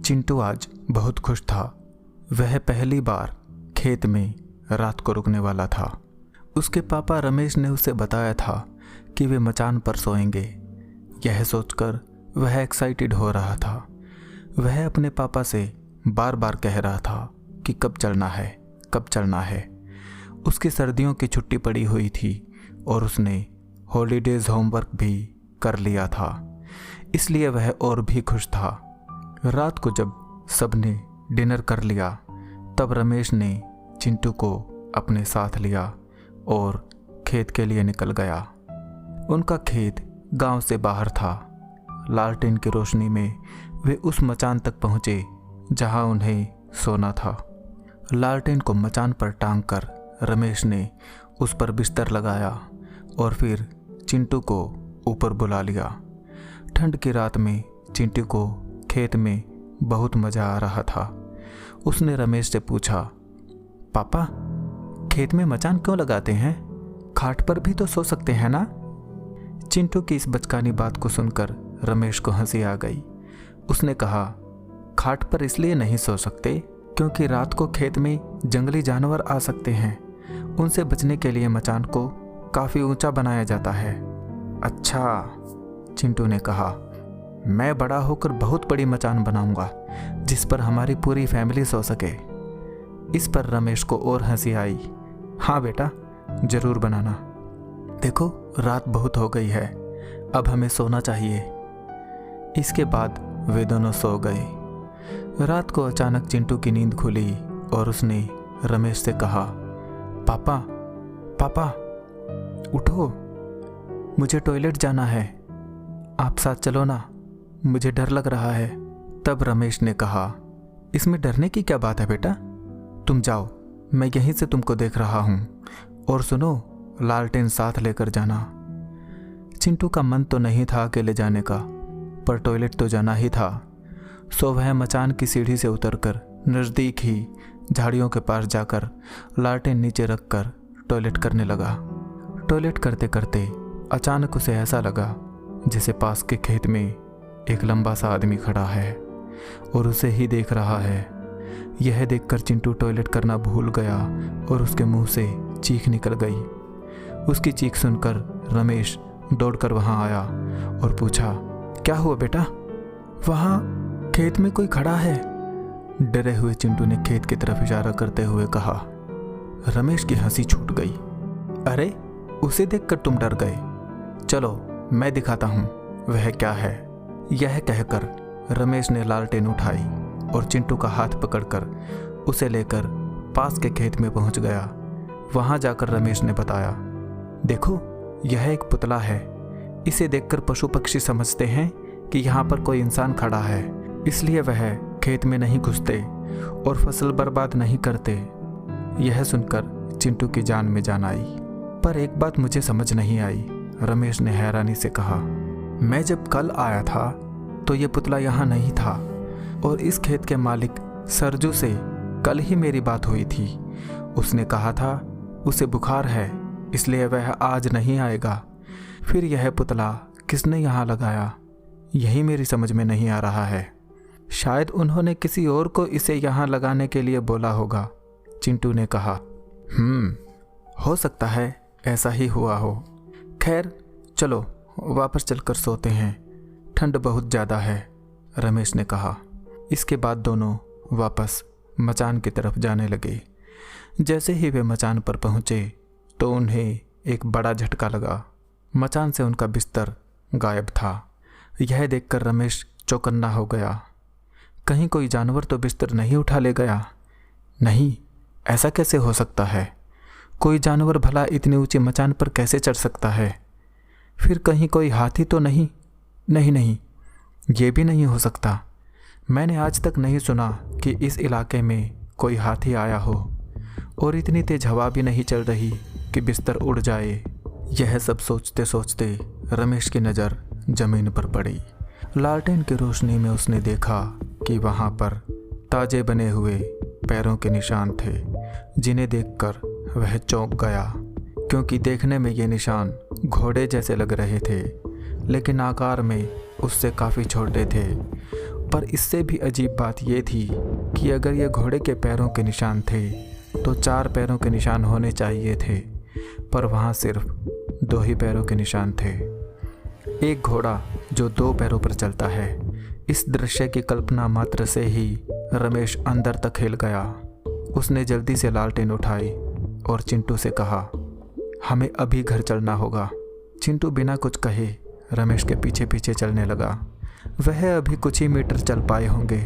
चिंटू आज बहुत खुश था। वह पहली बार खेत में रात को रुकने वाला था। उसके पापा रमेश ने उसे बताया था कि वे मचान पर सोएंगे। यह सोचकर वह एक्साइटेड हो रहा था। वह अपने पापा से बार बार कह रहा था कि कब चलना है, कब चलना है। उसकी सर्दियों की छुट्टी पड़ी हुई थी और उसने हॉलीडेज होमवर्क भी कर लिया था, इसलिए वह और भी खुश था। रात को जब सबने डिनर कर लिया तब रमेश ने चिंटू को अपने साथ लिया और खेत के लिए निकल गया। उनका खेत गांव से बाहर था। लालटेन की रोशनी में वे उस मचान तक पहुंचे जहां उन्हें सोना था। लालटेन को मचान पर टांग कर रमेश ने उस पर बिस्तर लगाया और फिर चिंटू को ऊपर बुला लिया। ठंड की रात में चिंटू को खेत में बहुत मज़ा आ रहा था। उसने रमेश से पूछा, पापा खेत में मचान क्यों लगाते हैं? खाट पर भी तो सो सकते हैं ना? चिंटू की इस बचकानी बात को सुनकर रमेश को हंसी आ गई। उसने कहा, खाट पर इसलिए नहीं सो सकते क्योंकि रात को खेत में जंगली जानवर आ सकते हैं। उनसे बचने के लिए मचान को काफ़ी ऊंचा बनाया जाता है। अच्छा, चिंटू ने कहा, मैं बड़ा होकर बहुत बड़ी मचान बनाऊंगा जिस पर हमारी पूरी फैमिली सो सके। इस पर रमेश को और हंसी आई। हाँ बेटा, ज़रूर बनाना। देखो रात बहुत हो गई है, अब हमें सोना चाहिए। इसके बाद वे दोनों सो गए। रात को अचानक चिंटू की नींद खुली और उसने रमेश से कहा, पापा पापा उठो, मुझे टॉयलेट जाना है, आप साथ चलो ना, मुझे डर लग रहा है। तब रमेश ने कहा, इसमें डरने की क्या बात है बेटा, तुम जाओ, मैं यहीं से तुमको देख रहा हूँ। और सुनो, लालटेन साथ लेकर जाना। चिंटू का मन तो नहीं था अकेले जाने का, पर टॉयलेट तो जाना ही था। सो वह मचान की सीढ़ी से उतरकर नज़दीक ही झाड़ियों के पास जाकर लालटेन नीचे रखकर टॉयलेट करने लगा। टॉयलेट करते करते अचानक उसे ऐसा लगा जैसे पास के खेत में एक लंबा सा आदमी खड़ा है और उसे ही देख रहा है। यह देखकर चिंटू टॉयलेट करना भूल गया और उसके मुंह से चीख निकल गई। उसकी चीख सुनकर रमेश दौड़कर वहां आया और पूछा, क्या हुआ बेटा? वहां खेत में कोई खड़ा है। डरे हुए चिंटू ने खेत की तरफ इशारा करते हुए कहा। रमेश की हंसी छूट गई। अरे, उसे देखकर तुम डर गए? चलो मैं दिखाता हूँ वह क्या है। यह कहकर रमेश ने लालटेन उठाई और चिंटू का हाथ पकड़कर उसे लेकर पास के खेत में पहुंच गया। वहां जाकर रमेश ने बताया, देखो यह एक पुतला है। इसे देखकर पशु पक्षी समझते हैं कि यहाँ पर कोई इंसान खड़ा है, इसलिए वह खेत में नहीं घुसते और फसल बर्बाद नहीं करते। यह सुनकर चिंटू की जान में जान आई। पर एक बात मुझे समझ नहीं आई, रमेश ने हैरानी से कहा, मैं जब कल आया था तो ये पुतला यहाँ नहीं था और इस खेत के मालिक सरजू से कल ही मेरी बात हुई थी। उसने कहा था उसे बुखार है इसलिए वह आज नहीं आएगा। फिर यह पुतला किसने यहाँ लगाया, यही मेरी समझ में नहीं आ रहा है। शायद उन्होंने किसी और को इसे यहाँ लगाने के लिए बोला होगा, चिंटू ने कहा। हो सकता है ऐसा ही हुआ हो। खैर चलो वापस चलकर सोते हैं, ठंड बहुत ज़्यादा है, रमेश ने कहा। इसके बाद दोनों वापस मचान की तरफ जाने लगे। जैसे ही वे मचान पर पहुँचे तो उन्हें एक बड़ा झटका लगा। मचान से उनका बिस्तर गायब था। यह देखकर रमेश चौकन्ना हो गया। कहीं कोई जानवर तो बिस्तर नहीं उठा ले गया? नहीं, ऐसा कैसे हो सकता है? कोई जानवर भला इतनी ऊंची मचान पर कैसे चढ़ सकता है? फिर कहीं कोई हाथी तो नहीं? नहीं, ये भी नहीं हो सकता। मैंने आज तक नहीं सुना कि इस इलाके में कोई हाथी आया हो और इतनी तेज हवा भी नहीं चल रही कि बिस्तर उड़ जाए। यह सब सोचते सोचते रमेश की नज़र ज़मीन पर पड़ी। लालटेन की रोशनी में उसने देखा कि वहाँ पर ताजे बने हुए पैरों के निशान थे, जिन्हें देखकर वह चौंक गया क्योंकि देखने में ये निशान घोड़े जैसे लग रहे थे, लेकिन आकार में उससे काफ़ी छोटे थे। पर इससे भी अजीब बात ये थी कि अगर ये घोड़े के पैरों के निशान थे तो 4 पैरों के निशान होने चाहिए थे, पर वहाँ सिर्फ 2 ही पैरों के निशान थे। एक घोड़ा जो 2 पैरों पर चलता है। इस दृश्य की कल्पना मात्र से ही रमेश अंदर तक हिल गया। उसने जल्दी से लालटेन उठाई और चिंटू से कहा, हमें अभी घर चलना होगा। चिंटू बिना कुछ कहे रमेश के पीछे पीछे चलने लगा। वह अभी कुछ ही मीटर चल पाए होंगे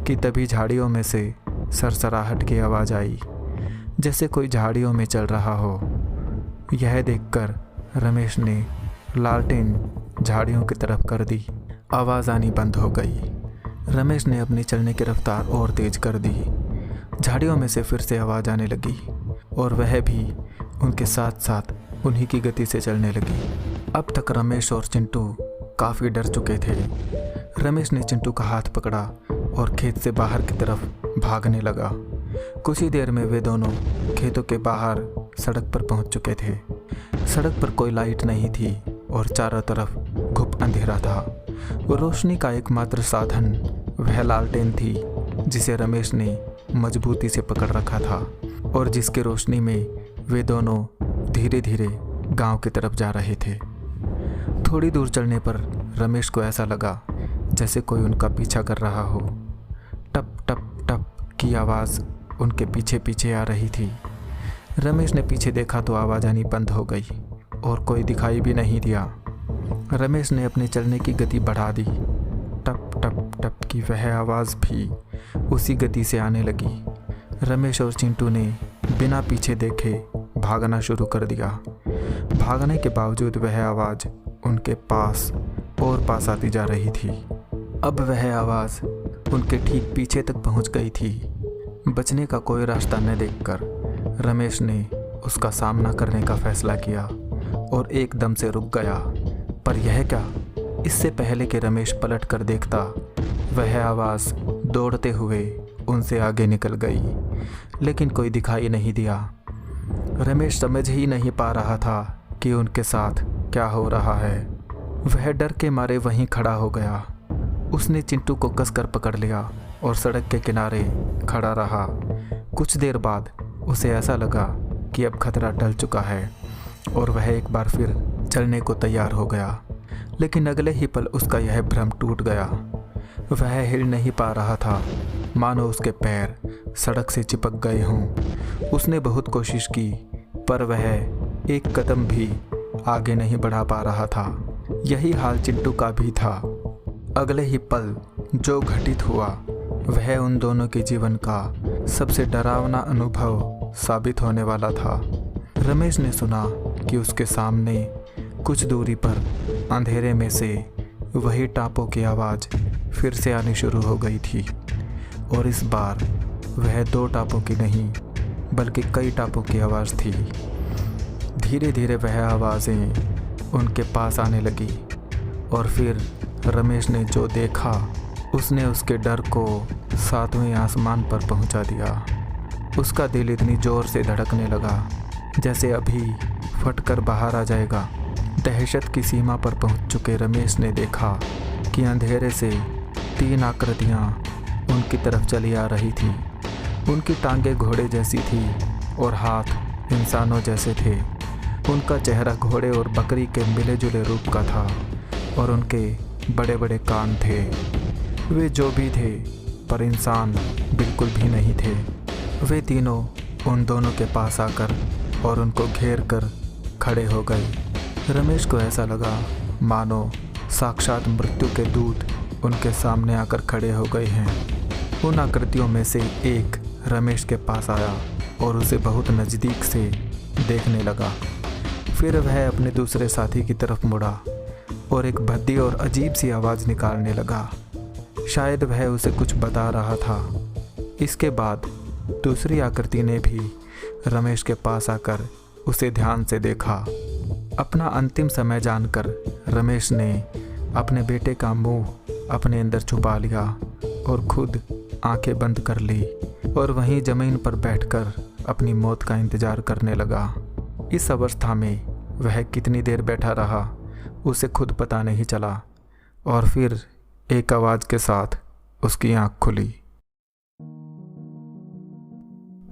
कि तभी झाड़ियों में से सरसराहट की आवाज़ आई, जैसे कोई झाड़ियों में चल रहा हो। यह देखकर रमेश ने लालटेन झाड़ियों की तरफ कर दी। आवाज़ आनी बंद हो गई। रमेश ने अपनी चलने की रफ्तार और तेज कर दी। झाड़ियों में से फिर से आवाज़ आने लगी और वह भी उनके साथ साथ उन्हीं की गति से चलने लगी। अब तक रमेश और चिंटू काफ़ी डर चुके थे। रमेश ने चिंटू का हाथ पकड़ा और खेत से बाहर की तरफ भागने लगा। कुछ ही देर में वे दोनों खेतों के बाहर सड़क पर पहुंच चुके थे। सड़क पर कोई लाइट नहीं थी और चारों तरफ घुप अंधेरा था। रोशनी का एकमात्र साधन वह लालटेन थी जिसे रमेश ने मजबूती से पकड़ रखा था और जिसकी रोशनी में वे दोनों धीरे धीरे गांव की तरफ जा रहे थे। थोड़ी दूर चलने पर रमेश को ऐसा लगा जैसे कोई उनका पीछा कर रहा हो। टप टप टप की आवाज़ उनके पीछे पीछे आ रही थी। रमेश ने पीछे देखा तो आवाज़ आनी बंद हो गई और कोई दिखाई भी नहीं दिया। रमेश ने अपने चलने की गति बढ़ा दी। टप टप टप की वह आवाज़ भी उसी गति से आने लगी। रमेश और चिंटू ने बिना पीछे देखे भागना शुरू कर दिया। भागने के बावजूद वह आवाज़ उनके पास और पास आती जा रही थी। अब वह आवाज़ उनके ठीक पीछे तक पहुंच गई थी। बचने का कोई रास्ता न देखकर रमेश ने उसका सामना करने का फैसला किया और एकदम से रुक गया। पर यह क्या, इससे पहले कि रमेश पलट कर देखता, वह आवाज़ दौड़ते हुए उनसे आगे निकल गई, लेकिन कोई दिखाई नहीं दिया। रमेश समझ ही नहीं पा रहा था कि उनके साथ क्या हो रहा है। वह डर के मारे वहीं खड़ा हो गया। उसने चिंटू को कसकर पकड़ लिया और सड़क के किनारे खड़ा रहा। कुछ देर बाद उसे ऐसा लगा कि अब खतरा टल चुका है और वह एक बार फिर चलने को तैयार हो गया। लेकिन अगले ही पल उसका यह भ्रम टूट गया। वह हिल नहीं पा रहा था, मानो उसके पैर सड़क से चिपक गए हों। उसने बहुत कोशिश की पर वह एक कदम भी आगे नहीं बढ़ा पा रहा था। यही हाल चिंटू का भी था। अगले ही पल जो घटित हुआ वह उन दोनों के जीवन का सबसे डरावना अनुभव साबित होने वाला था। रमेश ने सुना कि उसके सामने कुछ दूरी पर अंधेरे में से वही टापों की आवाज़ फिर से आनी शुरू हो गई थी और इस बार वह 2 टापों की नहीं बल्कि कई टापों की आवाज़ थी। धीरे धीरे वह आवाज़ें उनके पास आने लगी और फिर रमेश ने जो देखा उसने उसके डर को 7वें आसमान पर पहुंचा दिया। उसका दिल इतनी ज़ोर से धड़कने लगा जैसे अभी फटकर बाहर आ जाएगा। दहशत की सीमा पर पहुंच चुके रमेश ने देखा कि अंधेरे से 3 आकृतियां उनकी तरफ चली आ रही थी। उनकी टांगें घोड़े जैसी थी और हाथ इंसानों जैसे थे। उनका चेहरा घोड़े और बकरी के मिले जुले रूप का था और उनके बड़े बड़े कान थे। वे जो भी थे पर इंसान बिल्कुल भी नहीं थे। वे तीनों उन दोनों के पास आकर और उनको घेर कर खड़े हो गए। रमेश को ऐसा लगा मानो साक्षात मृत्यु के दूत उनके सामने आकर खड़े हो गए हैं। उन आकृतियों में से एक रमेश के पास आया और उसे बहुत नज़दीक से देखने लगा। फिर वह अपने दूसरे साथी की तरफ मुड़ा और एक भद्दी और अजीब सी आवाज़ निकालने लगा। शायद वह उसे कुछ बता रहा था। इसके बाद दूसरी आकृति ने भी रमेश के पास आकर उसे ध्यान से देखा। अपना अंतिम समय जानकर रमेश ने अपने बेटे का मुंह अपने अंदर छुपा लिया और खुद आंखें बंद कर ली और वहीं ज़मीन पर बैठकर अपनी मौत का इंतज़ार करने लगा। इस अवस्था में वह कितनी देर बैठा रहा उसे खुद पता नहीं चला और फिर एक आवाज़ के साथ उसकी आंख खुली।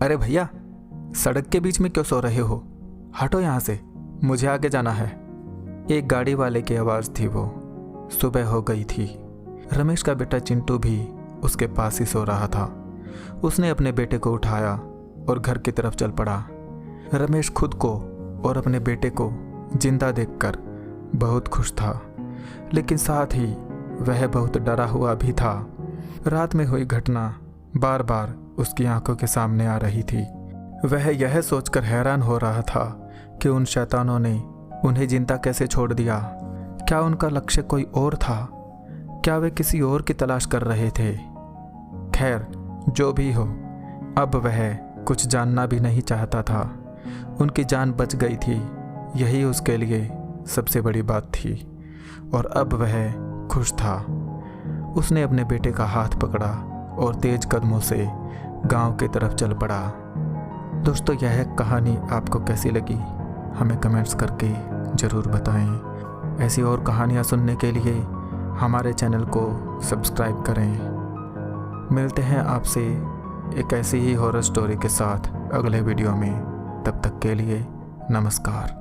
अरे भैया, सड़क के बीच में क्यों सो रहे हो? हटो यहाँ से, मुझे आगे जाना है। एक गाड़ी वाले की आवाज़ थी वो। सुबह हो गई थी। रमेश का बेटा चिंटू भी उसके पास ही सो रहा था। उसने अपने बेटे को उठाया और घर की तरफ चल पड़ा। रमेश खुद को और अपने बेटे को जिंदा देखकर बहुत खुश था, लेकिन साथ ही वह बहुत डरा हुआ भी था। रात में हुई घटना बार बार उसकी आंखों के सामने आ रही थी। वह यह सोचकर हैरान हो रहा था कि उन शैतानों ने उन्हें जिंदा कैसे छोड़ दिया। क्या उनका लक्ष्य कोई और था? क्या वे किसी और की तलाश कर रहे थे? खैर, जो भी हो, अब वह कुछ जानना भी नहीं चाहता था। उनकी जान बच गई थी, यही उसके लिए सबसे बड़ी बात थी। और अब वह खुश था। उसने अपने बेटे का हाथ पकड़ा और तेज कदमों से गांव की तरफ चल पड़ा। दोस्तों, यह कहानी आपको कैसी लगी हमें कमेंट्स करके ज़रूर बताएं। ऐसी और कहानियाँ सुनने के लिए हमारे चैनल को सब्सक्राइब करें। मिलते हैं आपसे एक ऐसी ही हॉरर स्टोरी के साथ अगले वीडियो में। तब तक के लिए नमस्कार।